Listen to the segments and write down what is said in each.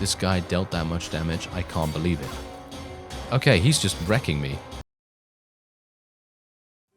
This guy dealt that much damage. I can't believe it. Okay, he's just wrecking me.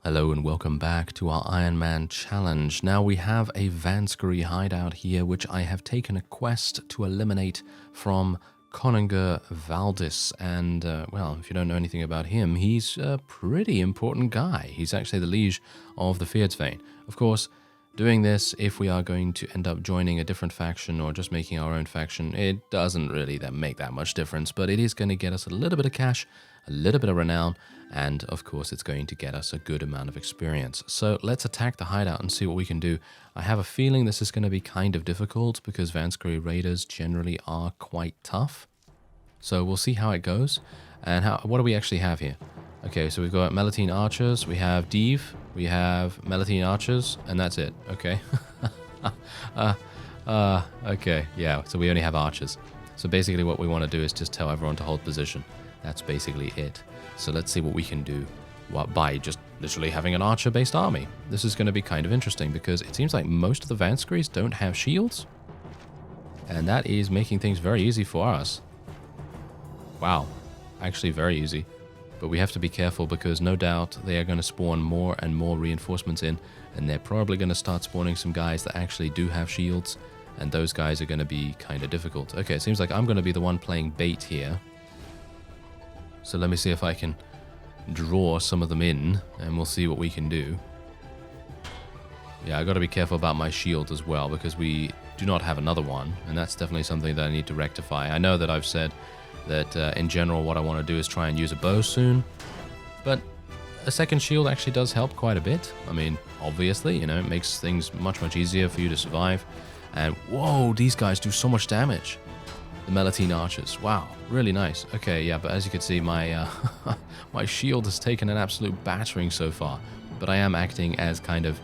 Hello and welcome back to our Ironman challenge. Now we have a Vanskery hideout here, which I have taken a quest to eliminate from Konungur Valdis. And, well, if you don't know anything about him, he's a pretty important guy. He's actually the liege of the Fyhrr. Of course, doing this, if we are going to end up joining a different faction or just making our own faction, it doesn't really make that much difference, but it is going to get us a little bit of cash, a little bit of renown, and of course it's going to get us a good amount of experience. So let's attack the hideout and see what we can do. I have a feeling this is going to be kind of difficult because Vanskery raiders generally are quite tough. So we'll see how it goes. And what do we actually have here? Okay, so we've got Melitene archers, we have Div, we have Melitene archers, and that's it. Okay. Okay, yeah, so we only have archers. So basically what we want to do is just tell everyone to hold position. That's basically it. So let's see what we can do by just literally having an archer-based army. This is going to be kind of interesting because it seems like most of the Vanskerys don't have shields. And that is making things very easy for us. Wow, actually very easy. But we have to be careful because no doubt they are going to spawn more and more reinforcements in, and they're probably going to start spawning some guys that actually do have shields, and those guys are going to be kind of difficult. Okay, it seems like I'm going to be the one playing bait here. So let me see if I can draw some of them in, and we'll see what we can do. Yeah, I got to be careful about my shield as well because we do not have another one, and that's definitely something that I need to rectify. I know that I've said that in general what I want to do is try and use a bow soon, but a second shield actually does help quite a bit. I mean, obviously, you know, it makes things much easier for you to survive. And whoa, these guys do so much damage. The Melitene archers, wow, really nice. Okay, yeah, but as you can see, my my shield has taken an absolute battering so far, but I am acting as kind of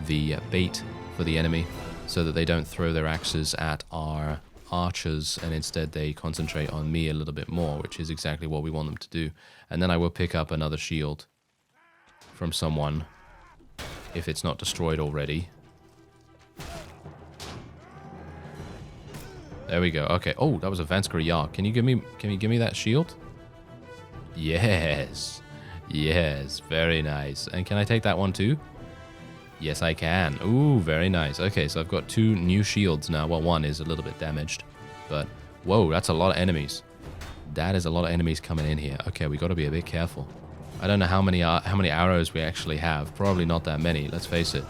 the bait for the enemy so that they don't throw their axes at our archers, and instead they concentrate on me a little bit more, which is exactly what we want them to do. And then I will pick up another shield from someone if it's not destroyed already. There we go. Okay. Oh, that was a Vanskery Yark. Can you give me that shield? Yes. Yes. Very nice. And can I take that one too? Yes, I can. Ooh, very nice. Okay, so I've got 2 new shields now. Well, one is a little bit damaged, but whoa, that's a lot of enemies. That is a lot of enemies coming in here. Okay, we got to be a bit careful. I don't know how many arrows we actually have. Probably not that many. Let's face it.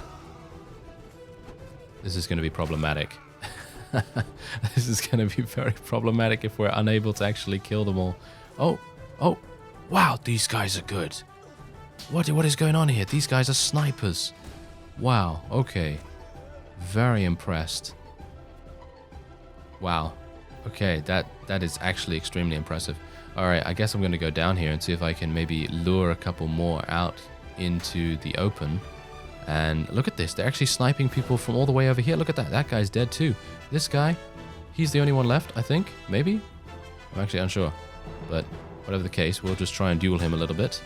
This is going to be problematic. This is going to be very problematic if we're unable to actually kill them all. Oh, wow, these guys are good. What is going on here? These guys are snipers. Wow, okay. Very impressed. Wow. Okay, that is actually extremely impressive. Alright, I guess I'm going to go down here and see if I can maybe lure a couple more out into the open. And look at this, they're actually sniping people from all the way over here. Look at that, that guy's dead too. This guy, he's the only one left, I think, maybe? I'm actually unsure. But whatever the case, we'll just try and duel him a little bit.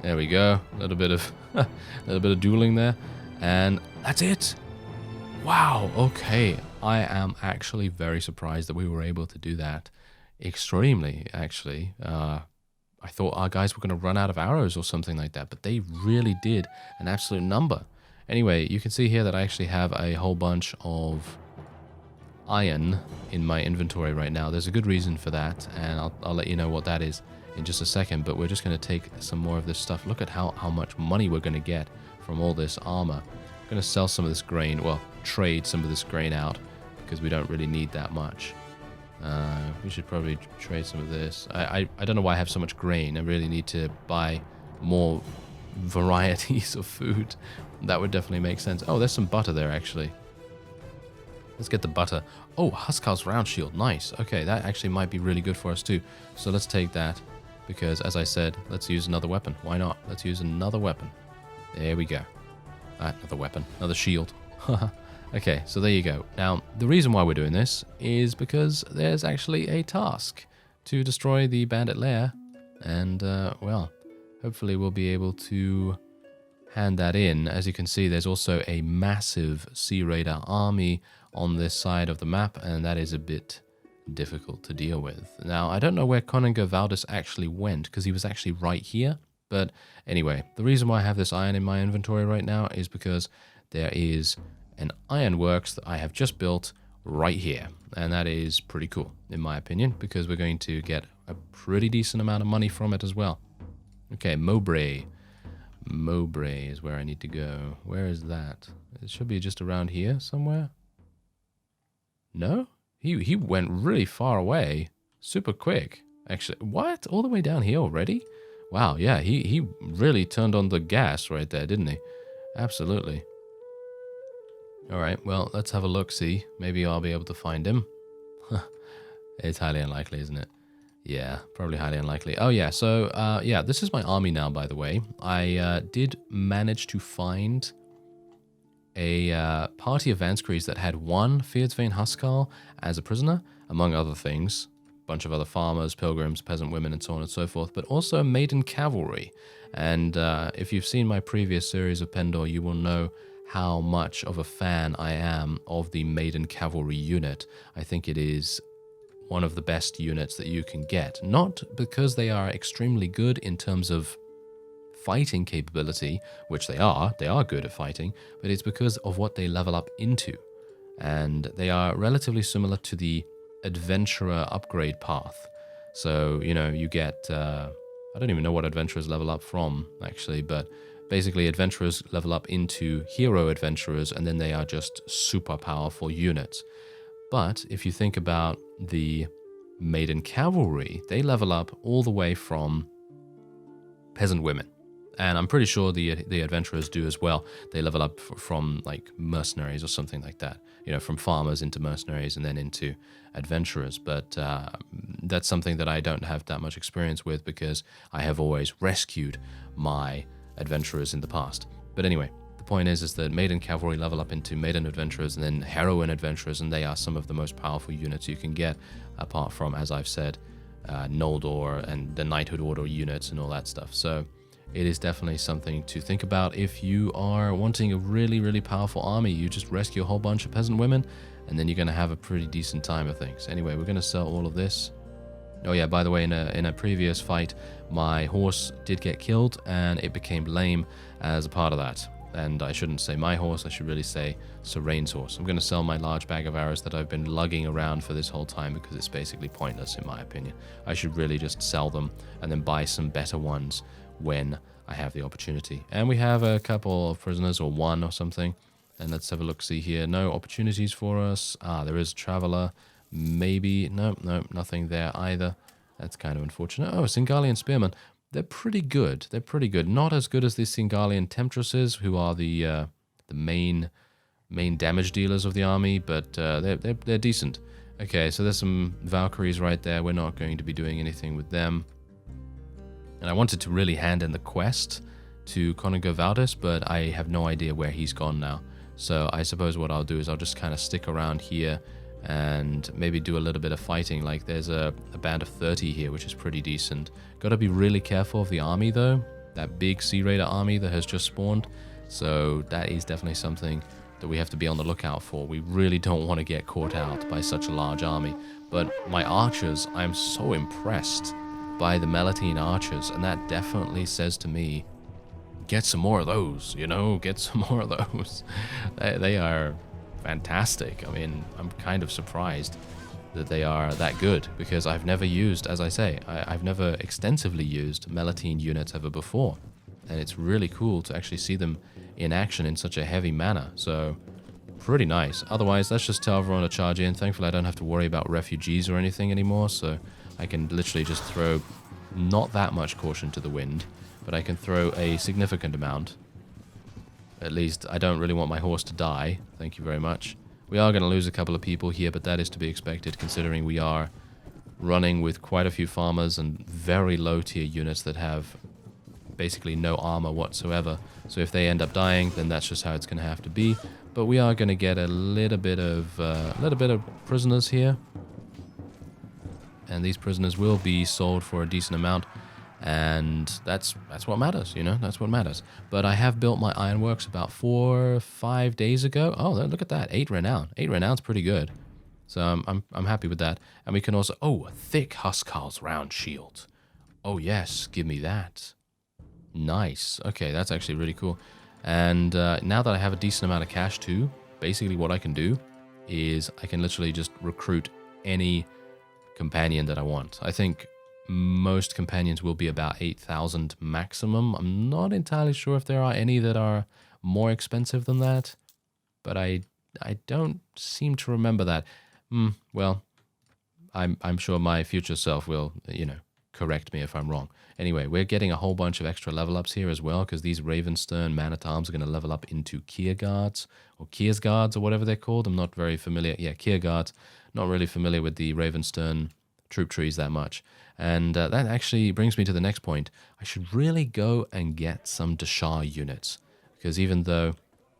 There we go. A little bit of dueling there, and that's it. Wow. Okay, I am actually very surprised that we were able to do that. Extremely, actually. I thought our guys were going to run out of arrows or something like that, but they really did an absolute number. Anyway, you can see here that I actually have a whole bunch of iron in my inventory right now. There's a good reason for that, and I'll let you know what that is in just a second, but we're just going to take some more of this stuff. Look at how much money we're going to get from all this armor. I'm going to sell some of this grain, well, trade some of this grain out, because we don't really need that much. We should probably trade some of this. I don't know why I have so much grain. I really need to buy more varieties of food. That would definitely make sense. Oh, there's some butter there, actually. Let's get the butter. Oh, Huskarl's round shield. Nice. Okay, that actually might be really good for us too. So let's take that. Because, as I said, let's use another weapon. Why not? Let's use another weapon. There we go. Another weapon. Another shield. Okay, so there you go. Now, the reason why we're doing this is because there's actually a task to destroy the bandit lair. And, well, hopefully we'll be able to hand that in. As you can see, there's also a massive Sea Raider army on this side of the map, and that is a bit difficult to deal with. Now, I don't know where Coninger Valdis actually went, because he was actually right here. But anyway, the reason why I have this iron in my inventory right now is because there is an ironworks that I have just built right here. And that is pretty cool, in my opinion, because we're going to get a pretty decent amount of money from it as well. Okay, Mowbray. Mowbray is where I need to go. Where is that? It should be just around here somewhere. No? He went really far away. Super quick. Actually, what? All the way down here already? Wow, yeah, he really turned on the gas right there, didn't he? Absolutely. Alright, well, let's have a look-see. Maybe I'll be able to find him. It's highly unlikely, isn't it? Yeah, probably highly unlikely. Oh, yeah, so, yeah, this is my army now, by the way. I did manage to find a party of Vanskries that had one Fyrdsvane Huskar as a prisoner, among other things. Bunch of other farmers, pilgrims, peasant women, and so on and so forth, but also maiden cavalry. And if you've seen my previous series of Pendor, you will know how much of a fan I am of the maiden cavalry unit. I think it is one of the best units that you can get. Not because they are extremely good in terms of fighting capability, which they are good at fighting, but it's because of what they level up into. And they are relatively similar to the adventurer upgrade path. So, you know, you get, I don't even know what adventurers level up from, actually, but basically adventurers level up into hero adventurers, and then they are just super powerful units. But if you think about the maiden cavalry, they level up all the way from peasant women. And I'm pretty sure the adventurers do as well. They level up from like mercenaries or something like that. You know, from farmers into mercenaries and then into adventurers. But that's something that I don't have that much experience with because I have always rescued my adventurers in the past. But anyway, the point is that maiden cavalry level up into maiden adventurers and then heroine adventurers, and they are some of the most powerful units you can get, apart from, as I've said, Noldor and the Knighthood Order units and all that stuff. So it is definitely something to think about if you are wanting a really, really powerful army. You just rescue a whole bunch of peasant women, and then you're going to have a pretty decent time of things. Anyway, we're going to sell all of this. Oh yeah, by the way, in a previous fight, my horse did get killed, and it became lame as a part of that. And I shouldn't say my horse, I should really say Serain's horse. I'm going to sell my large bag of arrows that I've been lugging around for this whole time because it's basically pointless in my opinion. I should really just sell them and then buy some better ones when I have the opportunity. And we have a couple of prisoners, or one or something. And let's have a look-see here. No opportunities for us. Ah, there is a traveler. Maybe. No, nothing there either. That's kind of unfortunate. Oh, Singalian Spearmen. They're pretty good. They're pretty good. Not as good as the Singalian Temptresses, who are the main damage dealers of the army, but they're decent. Okay, so there's some Valkyries right there. We're not going to be doing anything with them. And I wanted to really hand in the quest to Coninger Valdis, but I have no idea where he's gone now. So I suppose what I'll do is I'll just kind of stick around here and maybe do a little bit of fighting. Like there's a band of 30 here, which is pretty decent. Got to be really careful of the army though. That big Sea Raider army that has just spawned. So that is definitely something that we have to be on the lookout for. We really don't want to get caught out by such a large army. But my archers, I'm so impressed by the Melitene archers, and that definitely says to me, get some more of those, you know, get some more of those. They are fantastic. I mean, I'm kind of surprised that they are that good, because I've never used, as I say, I've never extensively used Melitene units ever before, and it's really cool to actually see them in action in such a heavy manner. So pretty nice. Otherwise, let's just tell everyone to charge in. Thankfully, I don't have to worry about refugees or anything anymore, so I can literally just throw not that much caution to the wind, but I can throw a significant amount. At least I don't really want my horse to die. Thank you very much. We are going to lose a couple of people here, but that is to be expected considering we are running with quite a few farmers and very low tier units that have basically no armor whatsoever. So if they end up dying, then that's just how it's going to have to be. But we are going to get a little bit of prisoners here. And these prisoners will be sold for a decent amount. And that's what matters, you know, that's what matters. But I have built my ironworks about 4 or 5 days ago. Oh, look at that, 8 renown. 8 renown's pretty good. So I'm happy with that. And we can also, oh, thick Huskarl's round shield. Oh yes, give me that. Nice. Okay, that's actually really cool. And now that I have a decent amount of cash too, basically what I can do is I can literally just recruit any companion that I want. I think most companions will be about 8,000 maximum. I'm not entirely sure if there are any that are more expensive than that, but I don't seem to remember that. Well, I'm sure my future self will, you know, correct me if I'm wrong. Anyway, we're getting a whole bunch of extra level ups here as well, because these Ravenstern Man-at-Arms are going to level up into Kier Guards, or Kier's Guards, or whatever they're called. I'm not very familiar. Yeah, Kier Guards. Not really familiar with the Ravenstern troop trees that much. And that actually brings me to the next point. I should really go and get some Dashar units, because even though,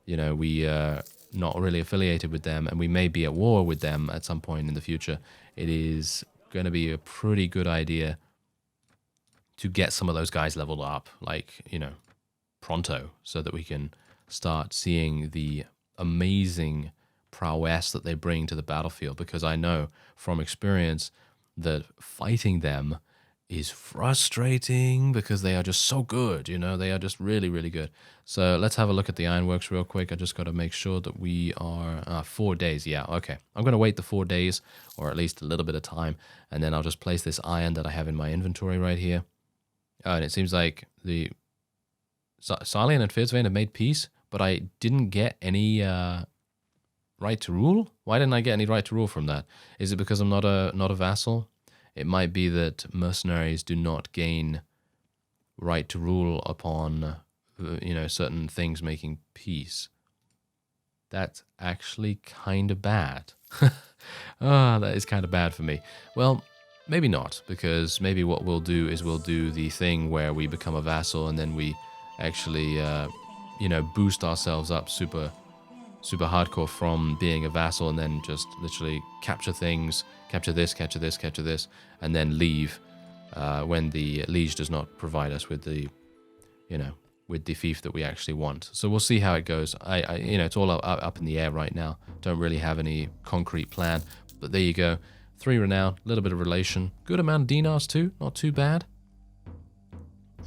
you know, we are not really affiliated with them, and we may be at war with them at some point in the future, it is going to be a pretty good idea to get some of those guys leveled up, like, you know, pronto, so that we can start seeing the amazing prowess that they bring to the battlefield, because I know from experience that fighting them is frustrating because they are just so good, you know, they are just really, really good. So let's have a look at the ironworks real quick. I just got to make sure that we are 4 days. Yeah, okay. I'm going to wait the 4 days, or at least a little bit of time, and then I'll just place this iron that I have in my inventory right here. And it seems like the Sarlian and Fyhrr have made peace, but I didn't get any right to rule. Why didn't I get any right to rule from that? Is it because I'm not a vassal? It might be that mercenaries do not gain right to rule upon, you know, certain things making peace. That's actually kind of bad. That is kind of bad for me. Well, maybe not, because maybe what we'll do is we'll do the thing where we become a vassal and then we actually, you know, boost ourselves up super hardcore from being a vassal, and then just literally capture things, capture this, and then leave when the liege does not provide us with the, you know, with the fief that we actually want. So we'll see how it goes. I you know, it's all up in the air right now. Don't really have any concrete plan, but there you go. 3 renown, a little bit of relation, good amount of dinars too, not too bad.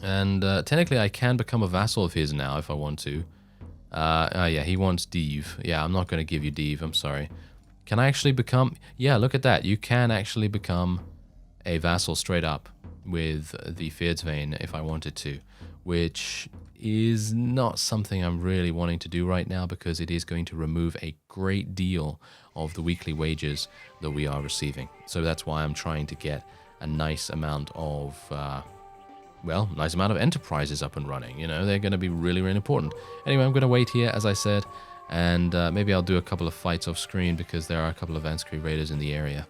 And technically I can become a vassal of his now if I want to. Yeah, he wants Div. Yeah, I'm not going to give you Div, I'm sorry. Can I actually become... Yeah, look at that. You can actually become a vassal straight up with the Fyhrr if I wanted to, which is not something I'm really wanting to do right now, because it is going to remove a great deal of the weekly wages that we are receiving. So that's why I'm trying to get a nice amount of... nice amount of enterprises up and running. You know, they're going to be really, really important. Anyway, I'm going to wait here, as I said, and maybe I'll do a couple of fights off screen, because there are a couple of Vanscree raiders in the area.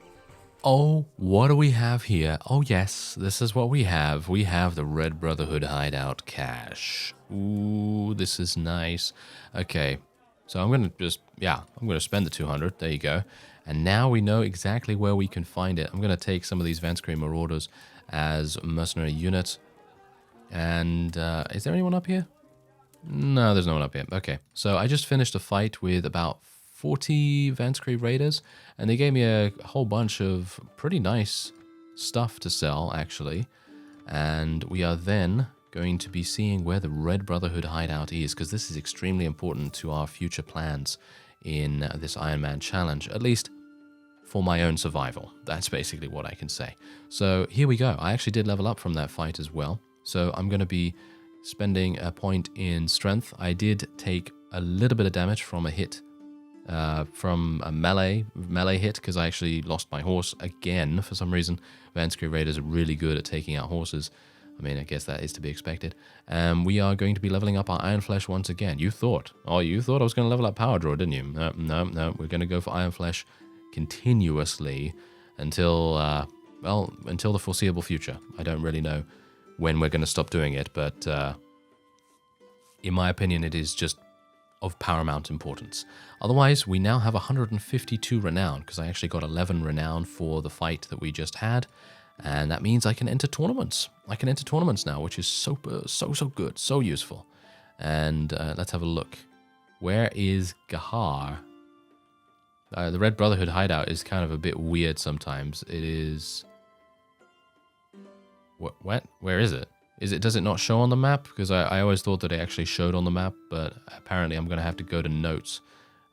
Oh, what do we have here? Oh, yes, this is what we have. We have the Red Brotherhood hideout cache. Ooh, this is nice. Okay, so I'm going to just, I'm going to spend the 200. There you go. And now we know exactly where we can find it. I'm going to take some of these Vanscree marauders as mercenary units. And is there anyone up here? No, there's no one up here. Okay, so I just finished a fight with about 40 Vanscree raiders, and they gave me a whole bunch of pretty nice stuff to sell, actually. And we are then going to be seeing where the Red Brotherhood hideout is, because this is extremely important to our future plans in this Ironman challenge, at least for my own survival. That's basically what I can say. So here we go. I actually did level up from that fight as well. So I'm going to be spending a point in strength. I did take a little bit of damage from a hit, from a melee hit, because I actually lost my horse again for some reason. Vanscree raiders are really good at taking out horses. I mean, I guess that is to be expected. We are going to be leveling up our Iron Flesh once again. You thought I was going to level up Power Draw, didn't you? No. We're going to go for Iron Flesh continuously until the foreseeable future. I don't really know when we're going to stop doing it, but in my opinion, it is just of paramount importance. Otherwise, we now have 152 renown, because I actually got 11 renown for the fight that we just had, And that means I can enter tournaments. I can enter tournaments now, which is so good, so useful. And let's have a look. Where is Gahar? The Red Brotherhood hideout is kind of a bit weird sometimes. It is... What? Where is it? Does it not show on the map? Because I always thought that it actually showed on the map, but apparently I'm going to have to go to notes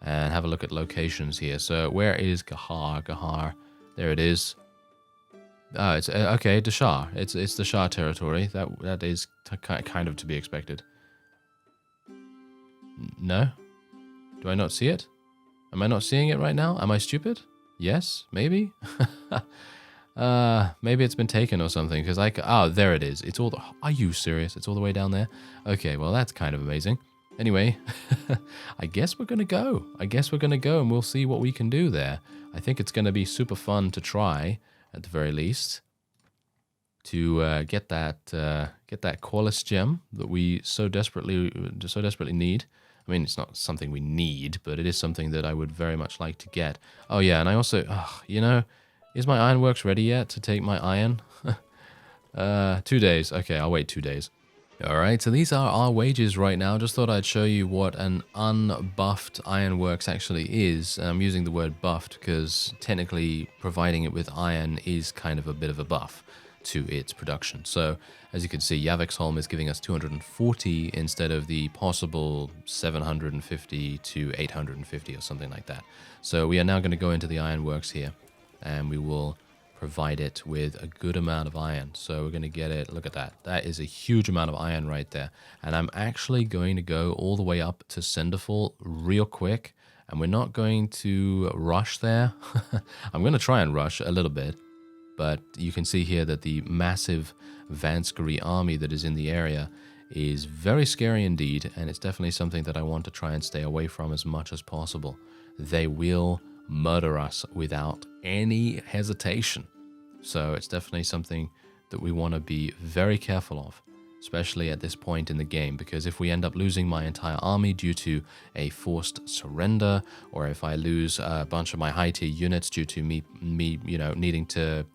and have a look at locations here. So where is Gahar? Gahar, there it is. Oh, it's okay. Dashar. It's the Shah territory. That is kind of to be expected. No, do I not see it? Am I not seeing it right now? Am I stupid? Yes, maybe. Maybe it's been taken or something. Because oh, there it is. It's all. Are you serious? It's all the way down there. Okay, well that's kind of amazing. Anyway, I guess we're gonna go. And we'll see what we can do there. I think it's gonna be super fun to try. At the very least, to get that Qualis gem that we so desperately need. I mean, it's not something we need, but it is something that I would very much like to get. Oh yeah, and I also, is my ironworks ready yet to take my iron? 2 days. Okay, I'll wait 2 days. Alright, so these are our wages right now. Just thought I'd show you what an unbuffed ironworks actually is. I'm using the word buffed because technically providing it with iron is kind of a bit of a buff to its production. So as you can see, Yavexholm is giving us 240 instead of the possible 750 to 850 or something like that. So we are now going to go into the ironworks here and we will provide it with a good amount of iron. So we're going to get it, look at that. That is a huge amount of iron right there. And I'm actually going to go all the way up to Cinderfall real quick. And we're not going to rush there. I'm going to try and rush a little bit. But you can see here that the massive Vanskari army that is in the area is very scary indeed. And it's definitely something that I want to try and stay away from as much as possible. They will murder us without any hesitation. So it's definitely something that we want to be very careful of, especially at this point in the game, because if we end up losing my entire army due to a forced surrender, or if I lose a bunch of my high tier units due to me needing to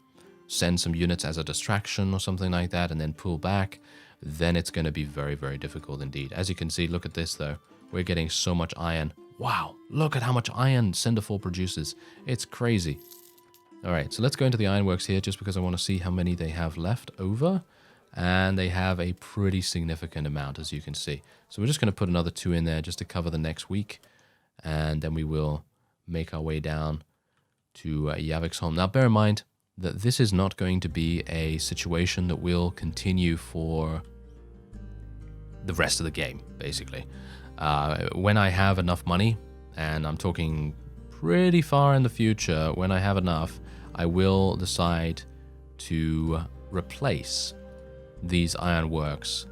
send some units as a distraction or something like that and then pull back, then it's going to be very, very difficult indeed. As you can see, look at this though. We're getting so much iron. Wow, look at how much iron Cinderfall produces. It's crazy. Alright, so let's go into the ironworks here just because I want to see how many they have left over. And they have a pretty significant amount, as you can see. So we're just going to put another 2 in there just to cover the next week. And then we will make our way down to Yavexholm. Now, bear in mind that this is not going to be a situation that will continue for the rest of the game, basically. When I have enough money, and I'm talking pretty far in the future, when I have enough, I will decide to replace these ironworks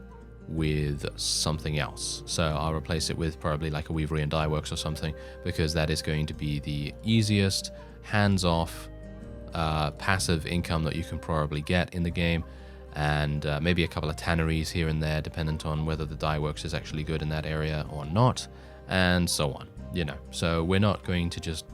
with something else. So I'll replace it with probably like a Weavery and Dye Works or something, because that is going to be the easiest, hands-off, passive income that you can probably get in the game. And maybe a couple of tanneries here and there, dependent on whether the dye works is actually good in that area or not, and so on, So we're not going to just,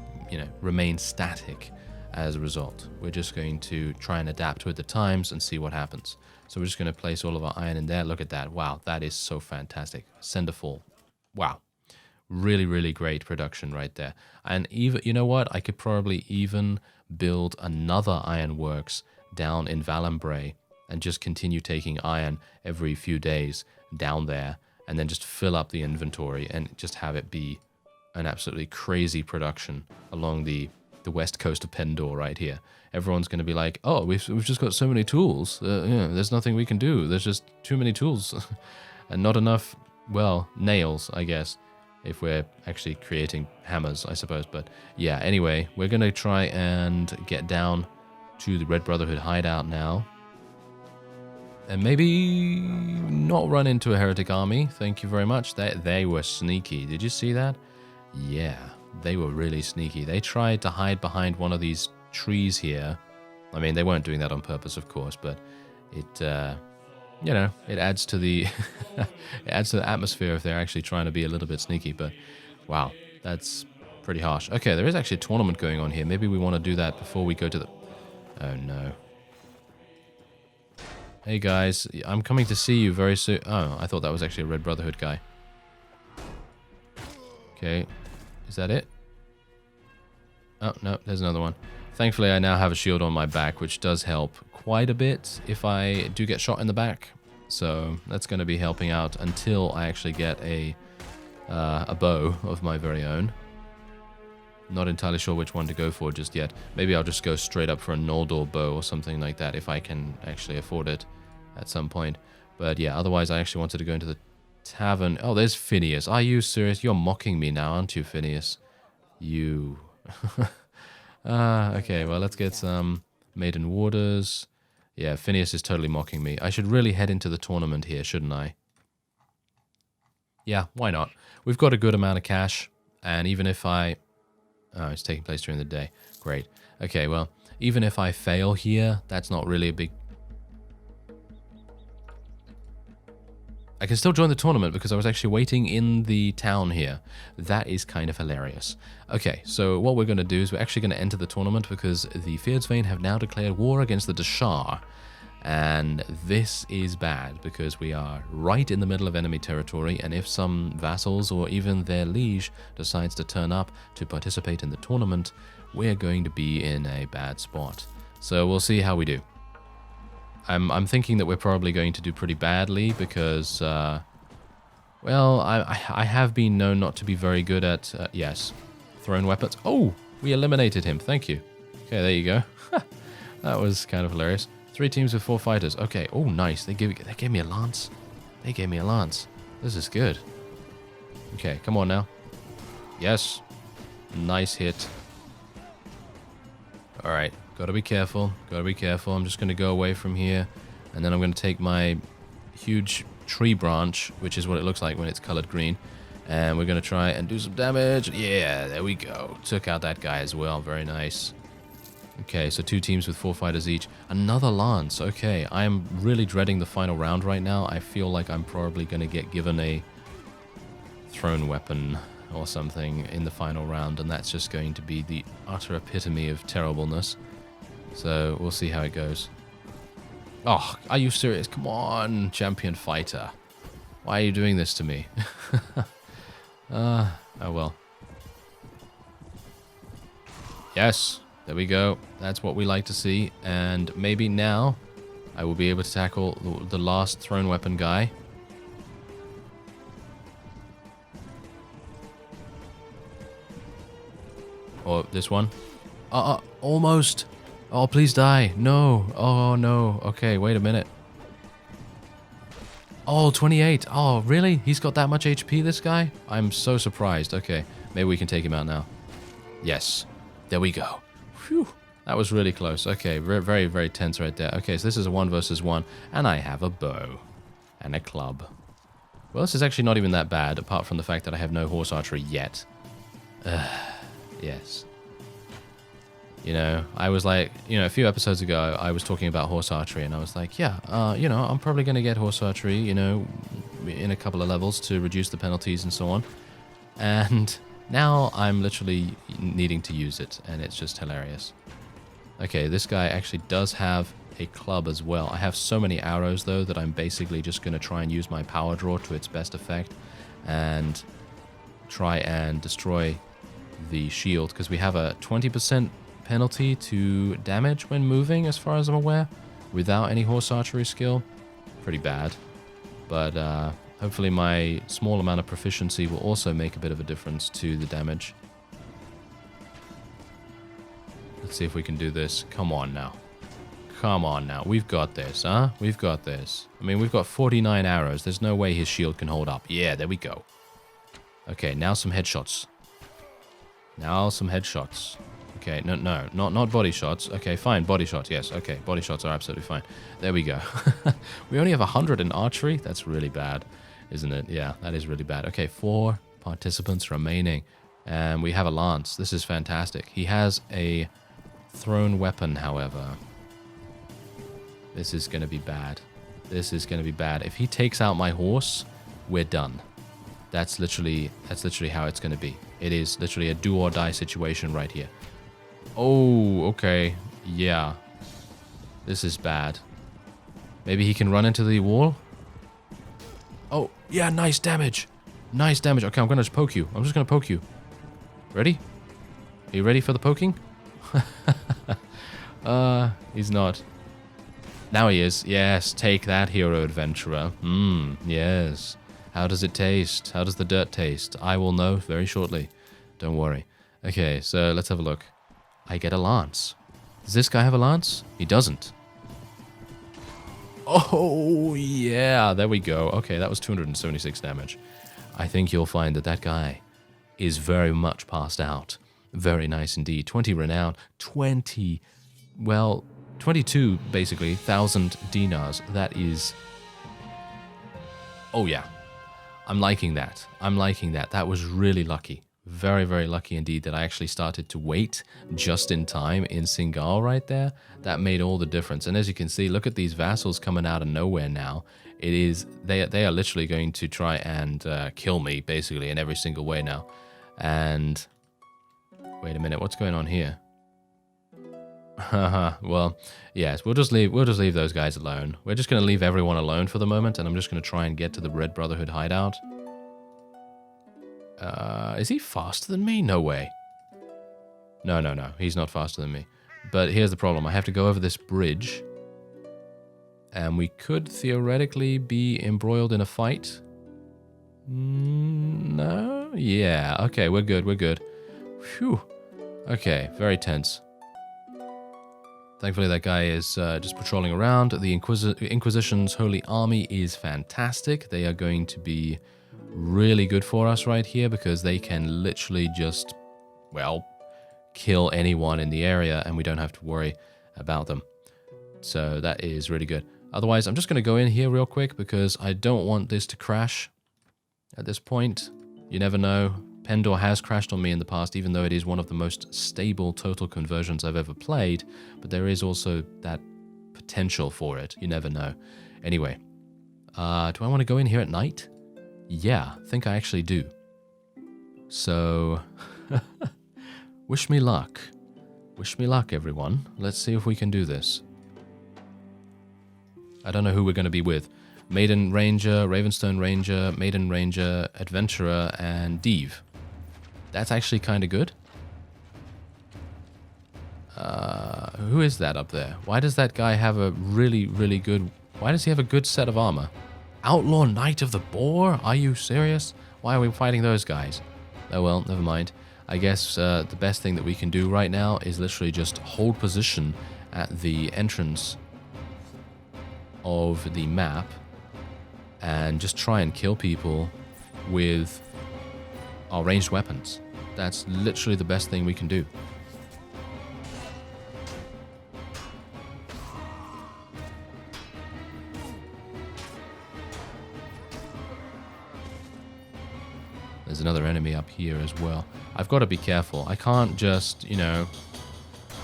remain static as a result. We're just going to try and adapt with the times and see what happens. So we're just going to place all of our iron in there. Look at that. Wow, that is so fantastic. Cinderfall. Wow. Really, really great production right there. And even, you know what? I could probably even build another ironworks down in Valenbray and just continue taking iron every few days down there, and then just fill up the inventory and just have it be an absolutely crazy production along the west coast of Pendor right here. Everyone's going to be like, oh, we've just got so many tools. There's nothing we can do. There's just too many tools. And not enough, well, nails, I guess, if we're actually creating hammers, I suppose. But yeah, anyway, we're going to try and get down to the Red Brotherhood hideout now. And maybe not run into a heretic army. Thank you very much. They were sneaky. Did you see that? Yeah, they were really sneaky. They tried to hide behind one of these trees here. I mean, they weren't doing that on purpose, of course, but it, it adds to the it adds to the atmosphere if they're actually trying to be a little bit sneaky. But wow, that's pretty harsh. Okay, there is actually a tournament going on here. Maybe we want to do that before we go to the... Oh no. Hey guys, I'm coming to see you very soon. Oh, I thought that was actually a Red Brotherhood guy. Okay, is that it? Oh, no, there's another one. Thankfully, I now have a shield on my back, which does help quite a bit if I do get shot in the back. So that's going to be helping out until I actually get a bow of my very own. Not entirely sure which one to go for just yet. Maybe I'll just go straight up for a Noldor bow or something like that if I can actually afford it at some point. But yeah, otherwise I actually wanted to go into the tavern. Oh, there's Phineas. Are you serious? You're mocking me now, aren't you, Phineas? You. Okay, well, let's get some Maiden Waters. Yeah, Phineas is totally mocking me. I should really head into the tournament here, shouldn't I? Yeah, why not? We've got a good amount of cash, and even if I... Oh, it's taking place during the day. Great. Okay, well, even if I fail here, that's not really a big... I can still join the tournament because I was actually waiting in the town here. That is kind of hilarious. Okay, so what we're going to do is we're actually going to enter the tournament because the Fyrdsvain have now declared war against the Dashar. And this is bad because we are right in the middle of enemy territory, and if some vassals or even their liege decides to turn up to participate in the tournament, we're going to be in a bad spot. So we'll see how we do. I'm thinking that we're probably going to do pretty badly because, well, I have been known not to be very good at, yes, thrown weapons. Oh, we eliminated him. Thank you. Okay, there you go. That was kind of hilarious. 3 teams with 4 fighters. Okay. Oh, nice. They gave me a lance. They gave me a lance. This is good. Okay, come on now. Yes. Nice hit. All right. Gotta be careful. Gotta be careful. I'm just gonna go away from here, and then I'm gonna take my huge tree branch, which is what it looks like when it's colored green, and we're gonna try and do some damage. Yeah, there we go. Took out that guy as well. Very nice. Okay, so 2 teams with 4 fighters each. Another lance. Okay, I am really dreading the final round right now. I feel like I'm probably going to get given a thrown weapon or something in the final round, and that's just going to be the utter epitome of terribleness. So we'll see how it goes. Oh, are you serious? Come on, champion fighter. Why are you doing this to me? Oh well. Yes. There we go. That's what we like to see. And maybe now I will be able to tackle the last thrown weapon guy. Or this one. Almost. Oh, please die. No. Oh, no. Okay, wait a minute. Oh, 28. Oh, really? He's got that much HP, this guy? I'm so surprised. Okay, maybe we can take him out now. Yes. There we go. Phew, that was really close. Okay, very, very tense right there. Okay, so this is a 1 versus 1, and I have a bow and a club. Well, this is actually not even that bad, apart from the fact that I have no horse archery yet. Yes. You know, I was like, a few episodes ago, I was talking about horse archery, and I was like, yeah, I'm probably going to get horse archery, in a couple of levels to reduce the penalties and so on. And now I'm literally needing to use it, and it's just hilarious. Okay, this guy actually does have a club as well. I have so many arrows, though, that I'm basically just going to try and use my power draw to its best effect and try and destroy the shield, because we have a 20% penalty to damage when moving, as far as I'm aware, without any horse archery skill. Pretty bad. But hopefully my small amount of proficiency will also make a bit of a difference to the damage. Let's see if we can do this. Come on now. Come on now. We've got this, huh? We've got this. I mean, we've got 49 arrows. There's no way his shield can hold up. Yeah, there we go. Okay, now some headshots. Now some headshots. Okay, no, not body shots. Okay, fine, body shots, yes. Okay, body shots are absolutely fine. There we go. We only have 100 in archery. That's really bad, isn't it? Yeah, that is really bad. Okay, 4 participants remaining. And we have a lance. This is fantastic. He has a thrown weapon, however. This is going to be bad. This is going to be bad. If he takes out my horse, we're done. That's literally how it's going to be. It is literally a do or die situation right here. Oh, okay. Yeah. This is bad. Maybe he can run into the wall? Oh, yeah, nice damage. Nice damage. Okay, I'm going to just poke you. I'm just going to poke you. Ready? Are you ready for the poking? He's not. Now he is. Yes, take that, hero adventurer. Yes. How does it taste? How does the dirt taste? I will know very shortly. Don't worry. Okay, so let's have a look. I get a lance. Does this guy have a lance? He doesn't. Oh, yeah, there we go. Okay, that was 276 damage. I think you'll find that that guy is very much passed out. Very nice indeed. 20 renown. 22, basically, 1,000 dinars. That is... Oh, yeah. I'm liking that. I'm liking that. That was really lucky. Very, very lucky indeed that I actually started to wait just in time in Singal right there. That made all the difference. And as you can see, look at these vassals coming out of nowhere now. It is, they are literally going to try and kill me, basically, in every single way now. And wait a minute, what's going on here? Well, yes, we'll just leave those guys alone. We're just going to leave everyone alone for the moment, and I'm just going to try and get to the Red Brotherhood hideout. Is he faster than me? No way. No. He's not faster than me. But here's the problem. I have to go over this bridge. And we could theoretically be embroiled in a fight. No? Yeah. Okay, we're good. We're good. Phew. Okay, very tense. Thankfully, that guy is just patrolling around. The Inquisition's Holy Army is fantastic. They are going to be really good for us right here because they can literally just, well, kill anyone in the area and we don't have to worry about them. So that is really good. Otherwise, I'm just going to go in here real quick because I don't want this to crash at this point. You never know. Pendor has crashed on me in the past, even though it is one of the most stable total conversions I've ever played, but there is also that potential for it. You never know. Anyway, do I want to go in here at night? Yeah, I think I actually do. So, wish me luck. Wish me luck, everyone. Let's see if we can do this. I don't know who we're going to be with. Maiden Ranger, Ravenstone Ranger, Maiden Ranger, Adventurer, and Div. That's actually kind of good. Who is that up there? Why does that guy have a really, really good... Why does he have a good set of armor? Outlaw Knight of the Boar? Are you serious? Why are we fighting those guys? Oh well, never mind. I guess the best thing that we can do right now is literally just hold position at the entrance of the map and just try and kill people with our ranged weapons. That's literally the best thing we can do. There's another enemy up here as well. I've got to be careful. I can't just, you know,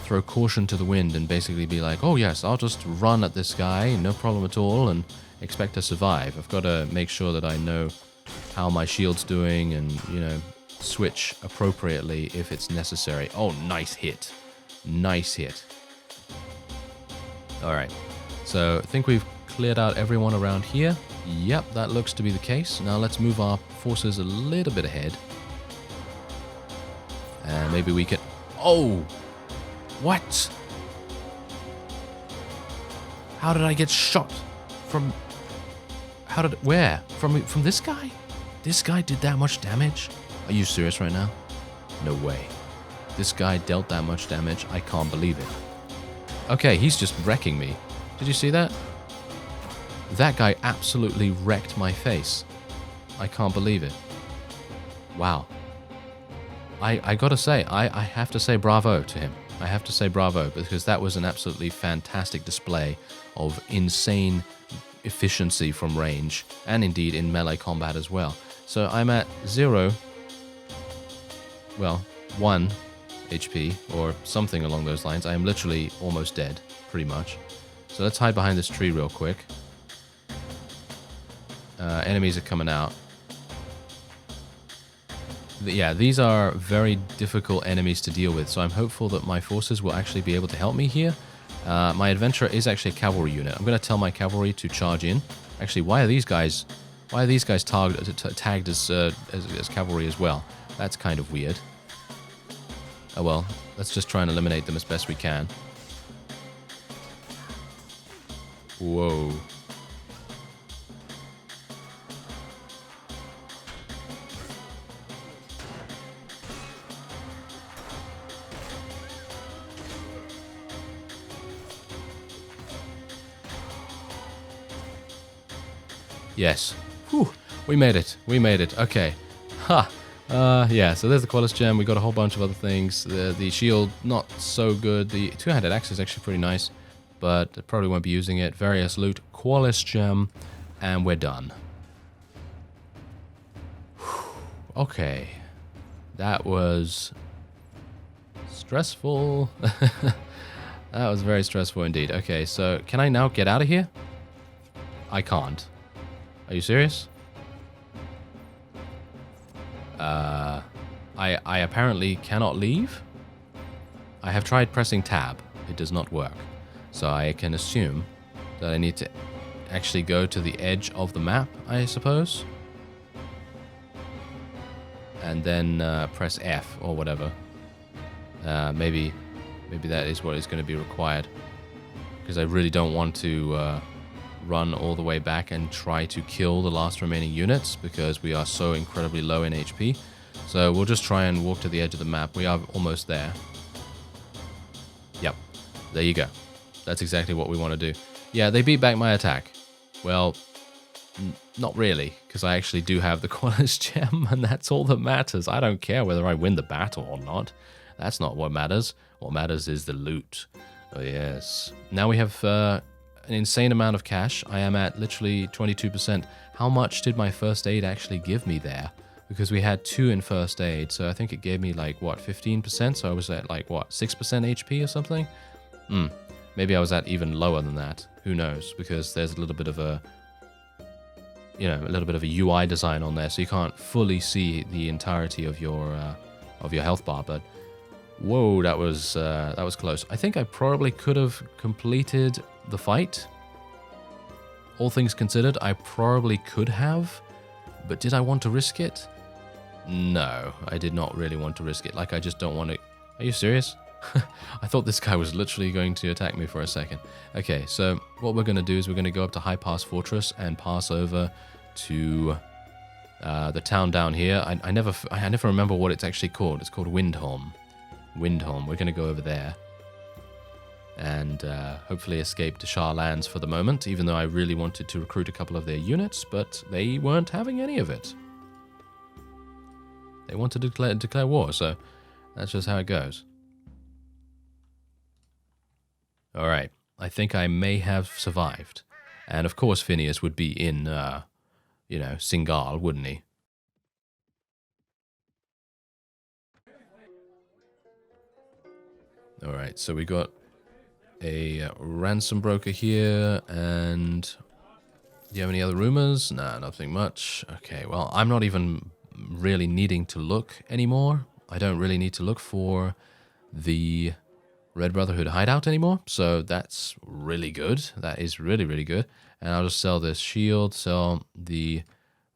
throw caution to the wind and basically be like, oh yes, I'll just run at this guy, no problem at all, and expect to survive. I've got to make sure that I know how my shield's doing and, you know, switch appropriately if it's necessary. Oh, nice hit. Nice hit. Alright, so I think we've cleared out everyone around here. Yep, that looks to be the case. Now let's move our forces a little bit ahead. And maybe we can... Oh! What? How did I get shot? From... How did... Where? From this guy? This guy did that much damage? Are you serious right now? No way. This guy dealt that much damage? I can't believe it. Okay, he's just wrecking me. Did you see that? That guy absolutely wrecked my face. I can't believe it. Wow. I gotta say, I have to say bravo to him. I have to say bravo, because that was an absolutely fantastic display of insane efficiency from range, and indeed in melee combat as well. So I'm at 1 HP, or something along those lines. I am literally almost dead, pretty much. So let's hide behind this tree real quick. Enemies are coming out. Yeah, these are very difficult enemies to deal with, so I'm hopeful that my forces will actually be able to help me here. My adventurer is actually a cavalry unit. I'm going to tell my cavalry to charge in. Actually, why are these guys tagged as cavalry as well? That's kind of weird. Oh well, let's just try and eliminate them as best we can. Whoa. Yes. Whew. We made it. We made it. Okay. Ha. Yeah, so there's the Qualis Gem. We got a whole bunch of other things. The shield, not so good. The two-handed axe is actually pretty nice, but I probably won't be using it. Various loot, Qualis Gem, and we're done. Whew. Okay. That was stressful. That was very stressful indeed. Okay, so can I now get out of here? I can't. Are you serious? I apparently cannot leave. I have tried pressing tab. It does not work. So I can assume that I need to actually go to the edge of the map, I suppose. And then press F or whatever. Maybe that is what is going to be required. Because I really don't want to run all the way back and try to kill the last remaining units because we are so incredibly low in HP. So we'll just try and walk to the edge of the map. We are almost there. Yep. There you go. That's exactly what we want to do. Yeah, they beat back my attack. Well, not really, because I actually do have the Qualis Gem, and that's all that matters. I don't care whether I win the battle or not. That's not what matters. What matters is the loot. Oh, yes. Now we have an insane amount of cash. I am at literally 22%. How much did my first aid actually give me there? Because we had 2 in first aid, so I think it gave me like, what, 15%? So I was at like, what, 6% HP or something? Maybe I was at even lower than that. Who knows? Because there's a little bit of a, you know, a little bit of a UI design on there, so you can't fully see the entirety of your health bar. But whoa, that was close. I think I probably could have completed the fight. All things considered, I probably could have, but did I want to risk it? No, I did not really want to risk it. Like, I just don't want to... Are you serious? I thought this guy was literally going to attack me for a second. Okay, so what we're going to do is we're going to go up to High Pass Fortress and pass over to the town down here. I never remember what it's actually called. It's called Windholm. Windholm. We're going to go over there and hopefully escape to Shah Lands for the moment, even though I really wanted to recruit a couple of their units, but they weren't having any of it. They wanted to declare war, so that's just how it goes. Alright, I think I may have survived. And of course Phineas would be in, you know, Singal, wouldn't he? Alright, so we got a ransom broker here, and do you have any other rumors? Nah, nothing much. Okay, well, I'm not even really needing to look anymore. I don't really need to look for the Red Brotherhood hideout anymore, so that's really good. That is really, really good. And I'll just sell this shield, sell the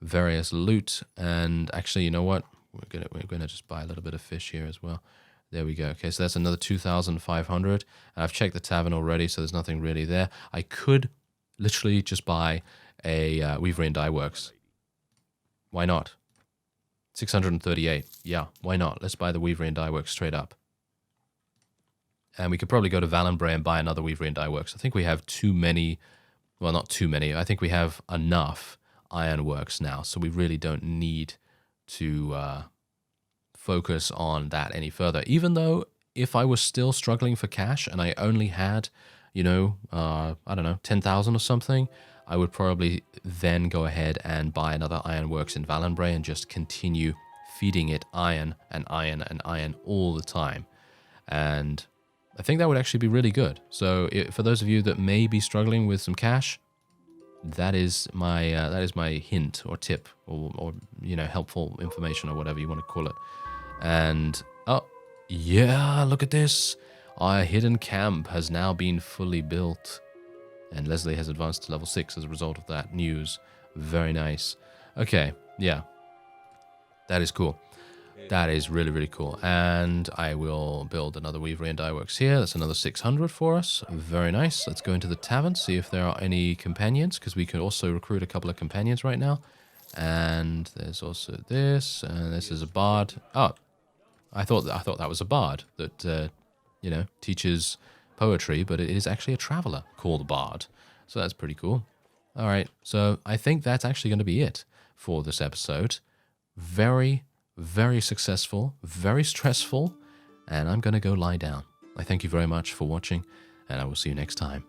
various loot, and actually, you know what? We're gonna just buy a little bit of fish here as well. There we go. Okay, so that's another 2,500. I've checked the tavern already, so there's nothing really there. I could literally just buy a Weavery and Dye Works. Why not? 638. Yeah, why not? Let's buy the Weavery and Dye Works straight up. And we could probably go to Valenbray and buy another Weavery and Dye Works. I think we have too many, well, not too many. I think we have enough ironworks now, so we really don't need to focus on that any further. Even though if I was still struggling for cash and I only had, you know, I don't know, 10,000 or something, I would probably then go ahead and buy another ironworks in Valenbray and just continue feeding it iron and iron and iron all the time. And I think that would actually be really good. So for those of you that may be struggling with some cash, that is my hint or tip or you know, helpful information or whatever you want to call it. And oh yeah, look at this. Our hidden camp has now been fully built. And Leslie has advanced to level 6 as a result of that news. Very nice. Okay, yeah. That is cool. That is really, really cool. And I will build another Weavery and Dye Works here. That's another 600 for us. Very nice. Let's go into the tavern, see if there are any companions, because we can also recruit a couple of companions right now. And there's also this, and this is a bard. Oh, I thought that was a bard that, you know, teaches poetry, but it is actually a traveler called Bard. So that's pretty cool. All right, so I think that's actually going to be it for this episode. Very, very successful, very stressful, and I'm going to go lie down. I thank you very much for watching, and I will see you next time.